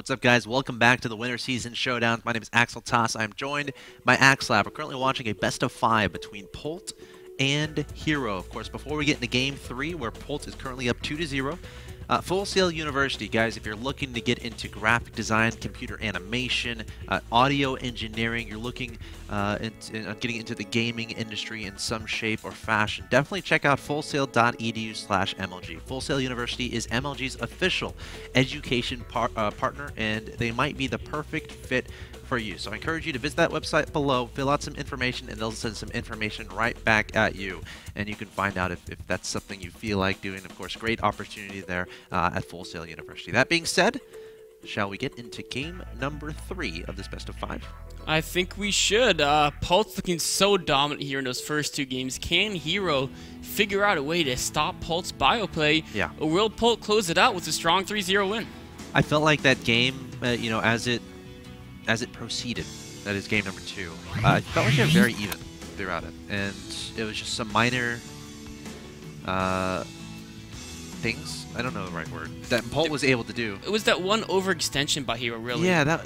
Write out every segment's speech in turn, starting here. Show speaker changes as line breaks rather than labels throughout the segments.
What's up, guys? Welcome back to the Winter Season Showdowns. My name is axeltoss. I'm joined by axslav. We're currently watching a best-of-5 between Polt and Hero. Of course, before we get into Game 3, where Polt is currently up 2-0. Full Sail University, guys, if you're looking to get into graphic design, computer animation, audio engineering, you're looking getting into the gaming industry in some shape or fashion, definitely check out fullsail.edu/MLG. Full Sail University is MLG's official education partner, and they might be the perfect fit for you. So I encourage you to visit that website below, fill out some information, and they'll send some information right back at you. And you can find out if that's something you feel like doing. Of course, great opportunity there at Full Sail University. That being said, shall we get into game number 3 of this best-of-5?
I think we should. Polt's looking so dominant here in those first 2 games. Can Hero figure out a way to stop Polt's bio play?
Yeah.
Or will Polt close it out with a strong 3-0 win?
I felt like that game, as it proceeded, that is game number 2, I felt like they were very even throughout it, and it was just some minor things, I don't know the right word, that Polt was able to do.
It was that one overextension by Hero, really.
Yeah,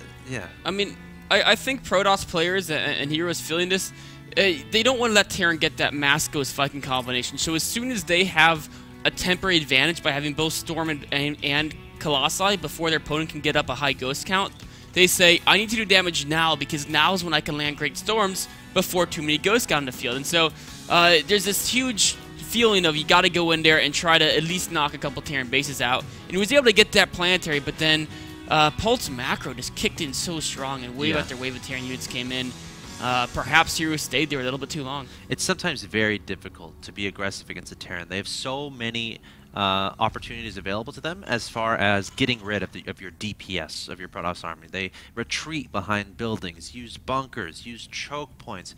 I mean, I think Protoss players, and Hero is feeling this, they don't want to let Terran get that Maskos Viking combination, so as soon as they have a temporary advantage by having both Storm and Colossi before their opponent can get up a high ghost count, they say, I need to do damage now because now is when I can land great storms before too many ghosts got on the field. And so there's this huge feeling of you got to go in there and try to at least knock a couple Terran bases out. And he was able to get that planetary, but then Polt's macro just kicked in so strong, and wave after wave of Terran units came in. Perhaps Hero stayed there a little bit too long.
It's sometimes very difficult to be aggressive against a Terran. They have so many opportunities available to them as far as getting rid of your DPS, of your Protoss army. They retreat behind buildings, use bunkers, use choke points,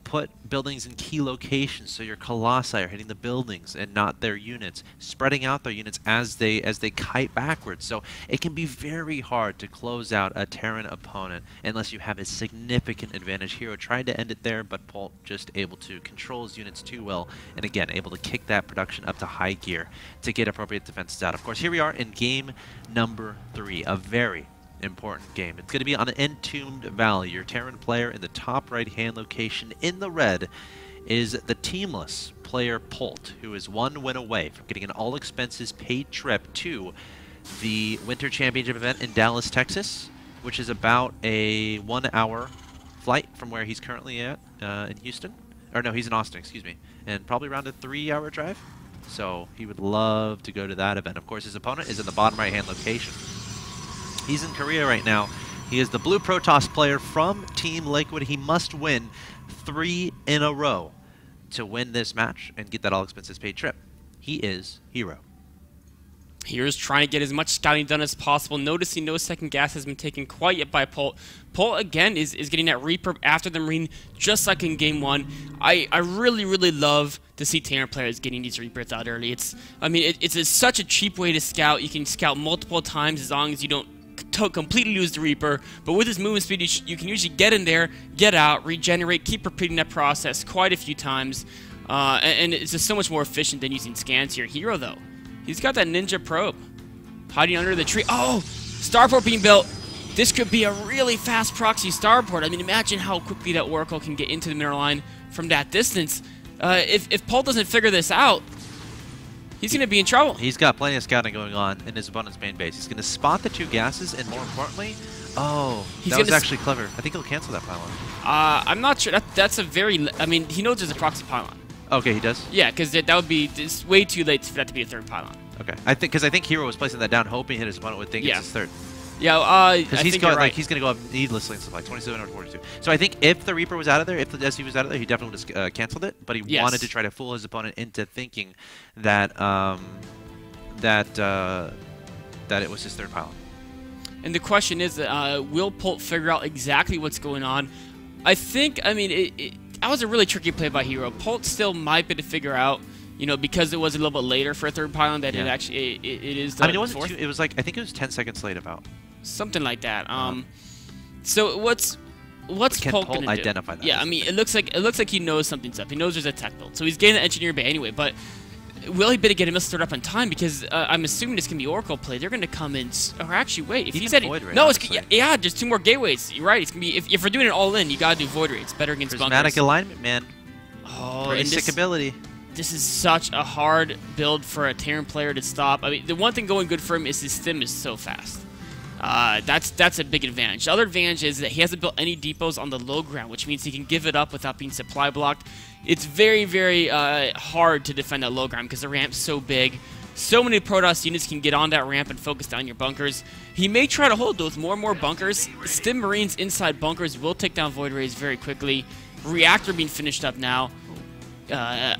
put buildings in key locations so your Colossi are hitting the buildings and not their units, spreading out their units as they kite backwards. So it can be very hard to close out a Terran opponent unless you have a significant advantage. Hero tried to end it there, but Polt just able to control his units too well, and again, able to kick that production up to high gear to get appropriate defenses out. Of course, here we are in game number 3, a very important game. It's going to be on Entombed Valley. Your Terran player in the top right-hand location in the red is the teamless player Polt, who is 1 win away from getting an all-expenses-paid trip to the Winter Championship event in Dallas, Texas, which is about a 1-hour flight from where he's currently at in Houston. Or no, he's in Austin, excuse me. And probably around a 3-hour drive. So he would love to go to that event. Of course, his opponent is in the bottom right-hand location. He's in Korea right now. He is the blue Protoss player from Team Lakewood. He must win 3 in a row to win this match and get that all-expenses-paid trip. He is Hero.
Hero's trying to get as much scouting done as possible, noticing no second gas has been taken quite yet by Polt. Polt, again, is getting that Reaper after the Marine, just like in Game 1. I really, really love to see Terran players getting these Reapers out early. It's such a cheap way to scout. You can scout multiple times as long as you don't completely lose the Reaper, but with his movement speed, you can usually get in there, get out, regenerate, keep repeating that process quite a few times, and it's just so much more efficient than using scans here. Hero, though, he's got that Ninja Probe hiding under the tree. Oh, Starport being built. This could be a really fast proxy Starport. I mean, imagine how quickly that Oracle can get into the mineral line from that distance. If Polt doesn't figure this out, he's going to be in trouble.
He's got plenty of scouting going on in his opponent's main base. He's going to spot the 2 gases, and more importantly, that was actually clever. I think he'll cancel that pylon.
I'm not sure. That's a very... I mean, he knows there's a proxy pylon.
Okay, he does?
Yeah, because that would be... It's way too late for that to be a 3rd pylon.
Okay. I think Hero was placing that down, hoping his opponent would think it's his 3rd.
Yeah,
because he's going he's going to go up needlessly in supply, 27 or 42. So I think if the Reaper was out of there, if the SC was out of there, he definitely would have canceled it. But he wanted to try to fool his opponent into thinking that that it was his 3rd pylon.
And the question is, will Polt figure out exactly what's going on? I mean, that was a really tricky play by Hero. Polt still might be able to figure out, because it was a little bit later for a 3rd pylon, that it actually it is.
I mean, it wasn't. It was like, I think it was 10 seconds late about.
Something like that. So what's Polt gonna
identify
do?
that?
Yeah, I mean, it looks like he knows something's up. He knows there's a tech build, so he's getting the engineer bay anyway. But will he be able to get a missile turret up on time? Because I'm assuming this can be Oracle play. They're going to come in. Or actually, wait. If he said no, it's yeah, just 2 more gateways. You're right. It's gonna be if we're doing it all in, you gotta do Void Ray. It's better against bunkers.
Prismatic alignment, man.
Oh,
pretty sick ability.
This is such a hard build for a Terran player to stop. I mean, the one thing going good for him is his stim is so fast. That's a big advantage. The other advantage is that he hasn't built any depots on the low ground, which means he can give it up without being supply blocked. It's very, very hard to defend that low ground because the ramp's so big. So many Protoss units can get on that ramp and focus down your bunkers. He may try to hold those more and more bunkers. Stim Marines inside bunkers will take down Void Rays very quickly. Reactor being finished up now.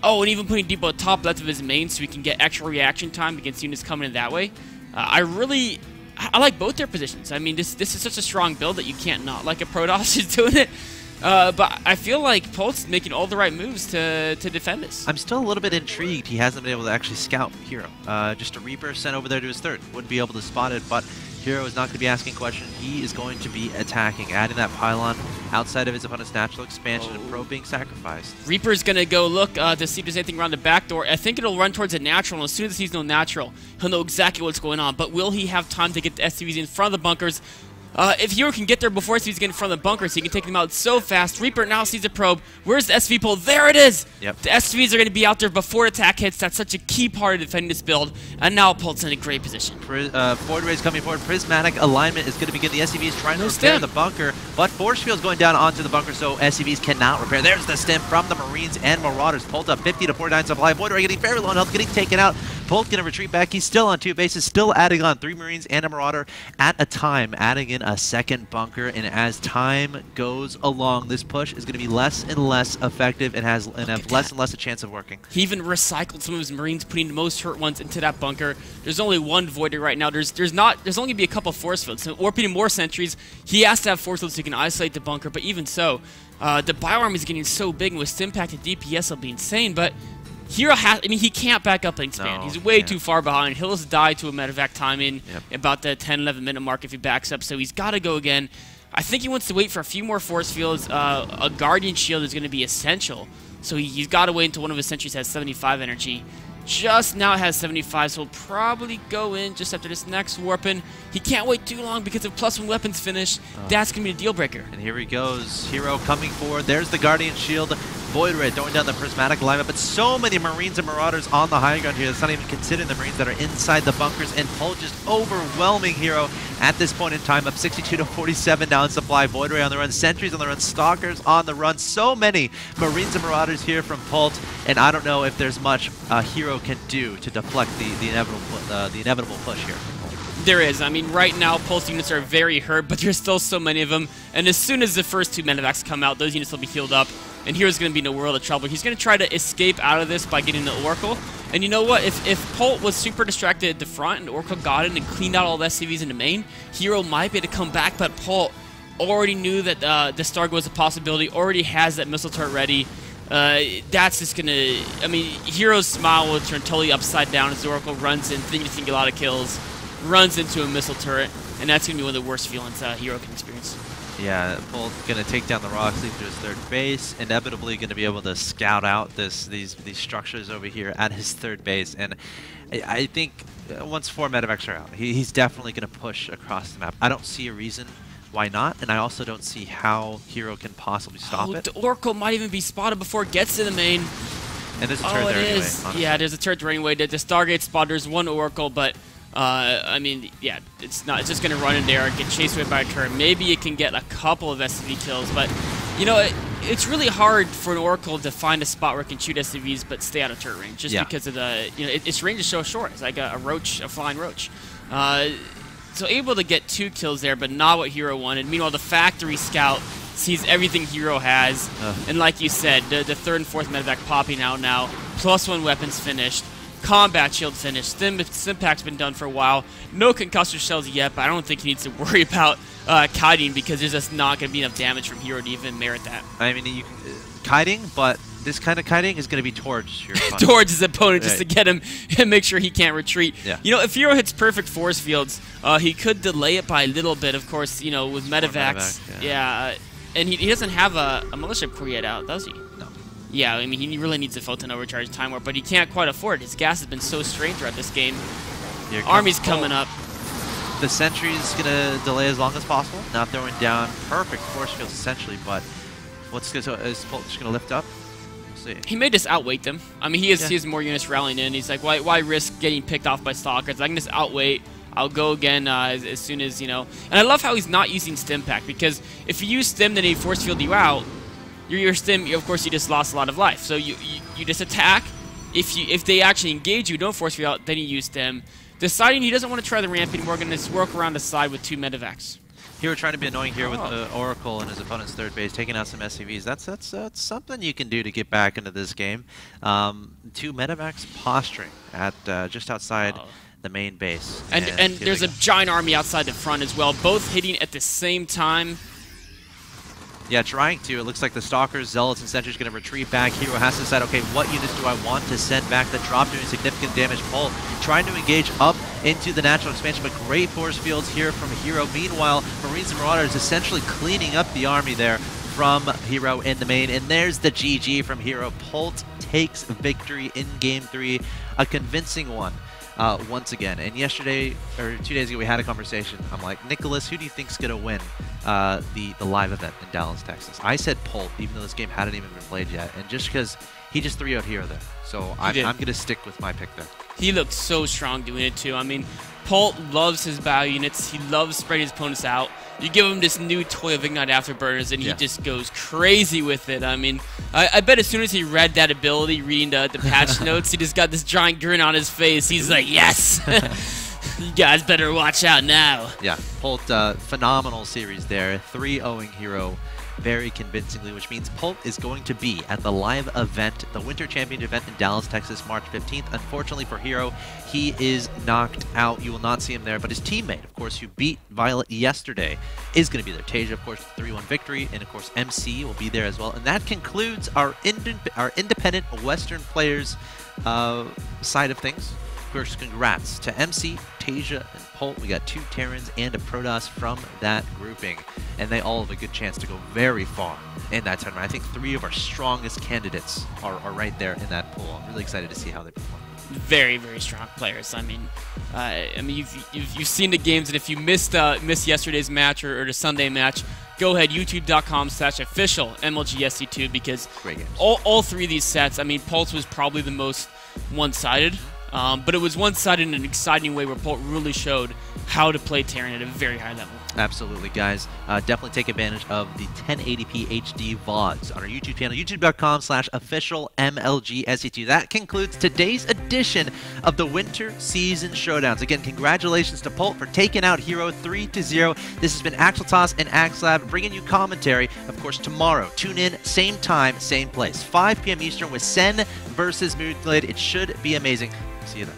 Oh, and even putting depot top left of his main so he can get extra reaction time against units coming in that way. I like both their positions. I mean, this is such a strong build that you can't not like a Protoss is doing it. But I feel like Polt's making all the right moves to defend this.
I'm still a little bit intrigued he hasn't been able to actually scout Hero. Just a Reaper sent over there to his third. Wouldn't be able to spot it, but Hero is not going to be asking questions. He is going to be attacking, adding that pylon outside of his opponent's natural expansion and Probe being sacrificed.
Reaper's going to go look to see if there's anything around the back door. I think it'll run towards a natural, and as soon as he sees no natural, he'll know exactly what's going on. But will he have time to get the SCVs in front of the bunkers? If Hero can get there before SCVs get in front of the bunkers, he can take them out so fast. Reaper now sees a probe. Where's the SV pole? There it is!
Yep.
The SCVs are going to be out there before attack hits. That's such a key part of defending this build. And now Polt's in a great position.
Void Rays coming forward. Prismatic alignment is going to begin. The SCV is trying to repair the bunker, but Force Field's going down onto the bunker, so SCVs cannot repair. There's the stim from the Marines and Marauders. Polt up 50 to 49 supply. Void Ray getting very low on health, getting taken out. Polt going to retreat back. He's still on 2 bases, still adding on 3 Marines and a Marauder at a time, adding in a second bunker. And as time goes along, this push is going to be less and less effective and have less and less a chance of working.
He even recycled some of his Marines, putting the most hurt ones into that bunker. There's only one Void Ray right now. There's only going to be a couple force fields. So, or putting more sentries. He has to have force fields so he can isolate the bunker. But even so, the bioarm is getting so big, and with Stimpact and DPS, it'll be insane. But Hero he can't back up and expand. He's way too far behind. He'll just die to a medevac timing about the 10-11 minute mark if he backs up, so he's got to go again. I think he wants to wait for a few more force fields. A Guardian Shield is going to be essential, so he's got to wait until one of his sentries has 75 energy. Just now it has 75, so he'll probably go in just after this next warping. He can't wait too long because if +1 weapons finish, that's going to be a deal breaker.
And here he goes. Hero coming forward. There's the Guardian Shield. Void Ray throwing down the Prismatic alignment, but so many Marines and Marauders on the high ground here. That's not even considering the Marines that are inside the bunkers, and Polt just overwhelming Hero at this point in time, up 62 to 47 now in supply. Void Ray on the run, Sentries on the run, Stalkers on the run. So many Marines and Marauders here from Polt, and I don't know if there's much Hero can do to deflect the inevitable push here.
There is. I mean, right now, Pulse units are very hurt, but there's still so many of them. And as soon as the first 2 medevacs come out, those units will be healed up. And Hero's going to be in a world of trouble. He's going to try to escape out of this by getting the Oracle. And you know what? If Polt was super distracted at the front and Oracle got in and cleaned out all the SCVs in the main, Hero might be able to come back, but Polt already knew that the Starg was a possibility, already has that missile turret ready. That's just going to... I mean, Hero's smile will turn totally upside down as the Oracle runs in, thinking he's going to get a lot of kills, runs into a missile turret, and that's going to be one of the worst feelings Hero can experience.
Yeah, Polt going to take down the rocks, leave to his third base, inevitably going to be able to scout out these structures over here at his third base, and I think once 4 medevacs are out, he's definitely going to push across the map. I don't see a reason why not, and I also don't see how Hero can possibly stop it.
The Oracle might even be spotted before it gets to the main.
And there's a turret there anyway, honestly.
Yeah, there's a turret there anyway. The Stargate spot, there's 1 Oracle, but I mean, yeah, it's just going to run in there and get chased away by a turret. Maybe it can get a couple of SCV kills, but, you know, it's really hard for an Oracle to find a spot where it can shoot SCVs but stay out of turret range, just because of the, you know, its range is so short. It's like a roach, a flying roach. So able to get 2 kills there, but not what Hero wanted. Meanwhile, the Factory Scout sees everything Hero has, and like you said, the 3rd and 4th medevac popping out now, +1 weapons finished. Combat shield finished. Stimpact's been done for a while. No concussor shells yet, but I don't think he needs to worry about kiting because there's just not going to be enough damage from Hero to even merit that.
I mean, you kiting, but this kind of kiting is going to be towards your opponent.
Towards his opponent, just to get him and make sure he can't retreat.
Yeah.
You know, if Hero hits perfect force fields, he could delay it by a little bit, of course, you know, with medevacs. And he doesn't have a militia crew yet out, does he?
No.
Yeah, I mean, he really needs a Photon Overcharge Time Warp, but he can't quite afford it. His gas has been so strained throughout this game. Army's coming up.
The Sentry's going to delay as long as possible, not throwing down perfect force fields essentially, but is Polt just going to lift up? We'll see.
He may just outweight them. I mean, he has more units rallying in. He's like, why risk getting picked off by Stalkers? I can just outweight. I'll go again as soon as, you know. And I love how he's not using Stim Pack, because if you use Stim, then he force field you out. Your Stim, of course, you just lost a lot of life. So you just attack. If they actually engage you, don't force field out, then you use Stim. Deciding he doesn't want to try the ramp anymore, going to work around the side with 2 medevacs.
Hero trying to be annoying here with the Oracle and his opponent's third base, taking out some SCVs. That's something you can do to get back into this game. 2 medevacs posturing at just outside the main base.
And there's a giant army outside the front as well, both hitting at the same time.
Yeah, trying to. It looks like the Stalkers, Zealots, and Sentry's going to retreat back. Hero has to decide, okay, what units do I want to send back? The drop doing significant damage. Polt trying to engage up into the natural expansion, but great force fields here from Hero. Meanwhile, Marines and Marauders essentially cleaning up the army there from Hero in the main. And there's the GG from Hero. Polt takes victory in Game 3, a convincing one. Once again. And yesterday, or 2 days ago, we had a conversation. I'm like, Nicholas, who do you think's going to win the live event in Dallas, Texas? I said Polt, even though this game hadn't even been played yet. And just because he just 3-0'd Hero there. So I'm going to stick with my pick there.
He looked so strong doing it, too. I mean, Polt loves his bow units. He loves spreading his opponents out. You give him this new toy of Ignite Afterburners, and he just goes crazy with it. I mean, I bet as soon as he read that ability, reading the patch notes, he just got this giant grin on his face. He's like, yes! You guys better watch out now.
Yeah, Polt, phenomenal series there. 3-0ing Hero very convincingly, which means Polt is going to be at the live event, the Winter Champion event in Dallas, Texas, March 15th. Unfortunately for Hero, he is knocked out. You will not see him there, but his teammate, of course, who beat Violet yesterday, is going to be there. Tasia, of course, 3-1 victory, and of course, MC will be there as well. And that concludes our independent Western players side of things. Of course, congrats to MC, Tasia, and Polt. We got 2 Terrans and a Protoss from that grouping, and they all have a good chance to go very far in that tournament. I think 3 of our strongest candidates are right there in that pool. I'm really excited to see how they perform.
Very, very strong players. I mean, you've seen the games, and if you missed yesterday's match or the Sunday match, go ahead, youtube.com/official MLGSC2, because all 3 of these sets, I mean, Pulse was probably the most one-sided. But it was one-sided in an exciting way where Polt really showed how to play Terran at a very high level.
Absolutely, guys. Definitely take advantage of the 1080p HD VODs on our YouTube channel, youtube.com/official MLGSC2. That concludes today's edition of the Winter Season Showdowns. Again, congratulations to Polt for taking out Hero 3-0. This has been axeltoss and axslav bringing you commentary. Of course, tomorrow, tune in, same time, same place, 5 p.m. Eastern with Sen versus Moonglade. It should be amazing. See you then.